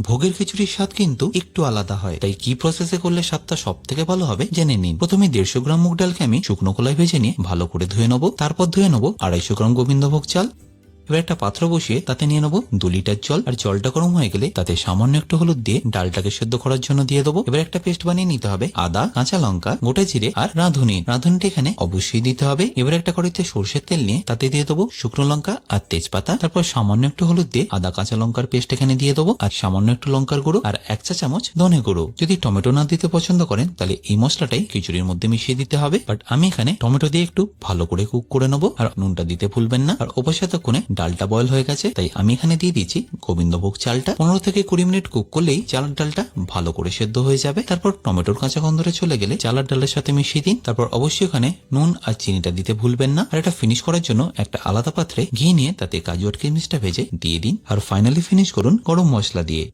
ভোগের খিচুড়ির স্বাদ কিন্তু একটু আলাদা হয়, তাই কি প্রসেসে করলে স্বাদটা সব থেকে ভালো হবে জেনে নিন। প্রথমে 150 গ্রাম মুগ ডালকে আমি শুকনো কলায় ভেজে নিয়ে ভালো করে ধুয়ে নেবো। তারপর ধুয়ে নেবো 250 গ্রাম গোবিন্দভোগ চাল। এবার একটা পাত্র বসিয়ে তাতে নিয়ে নেবো 2 লিটার জল। আর জলটা গরম হয়ে গেলে তাতে সামান্য একটু হলুদ দিয়ে ডালটাকে সেদ্ধ করার জন্য দিয়ে দেবো। এবার একটা পেস্ট বানিয়ে নিতে হবে আদা, কাঁচা লঙ্কা, গোটা জিরে আর রাঁধুনি। রাঁধুনিটা এখানে অবশ্যই দিতে হবে। এবার একটা কড়াইতে সরষের তেল নিয়ে তাতে দিয়ে দেবো শুকনো লঙ্কা আর তেজপাতা। তারপর সামান্য একটু হলুদ দিয়ে আদা কাঁচা লঙ্কার পেস্ট এখানে দিয়ে দেবো আর সামান্য একটু লঙ্কার গুঁড়ো আর 1 চা চামচ ধনে গুঁড়ো। যদি টমেটো না দিতে পছন্দ করেন তাহলে এই মশলাটাই খিচুড়ির মধ্যে মিশিয়ে দিতে হবে, বাট আমি এখানে টমেটো দিয়ে একটু ভালো করে কুক করে নেবো। আর নুনটা দিতে ভুলবেন না। আর অবশ্য ততক্ষণে ডালটা বয়েল হয়ে গেছে, তাই আমি এখানে দিয়ে দিচ্ছি গোবিন্দভোগ চালটা। 15 থেকে 20 মিনিট কুক করলেই চালের ডালটা ভালো করে সেদ্ধ হয়ে যাবে। তারপর টমেটোর কাঁচা গন্ধটা চলে গেলে চালের ডালের সাথে মিশিয়ে দিন। তারপর অবশ্যই ওখানে নুন আর চিনিটা দিতে ভুলবেন না। আর এটা ফিনিশ করার জন্য একটা আলাদা পাত্রে ঘি নিয়ে তাতে কাজু আর কিশমিশটা ভেজে দিয়ে দিন। আর ফাইনালি ফিনিশ করুন গরম মশলা দিয়ে।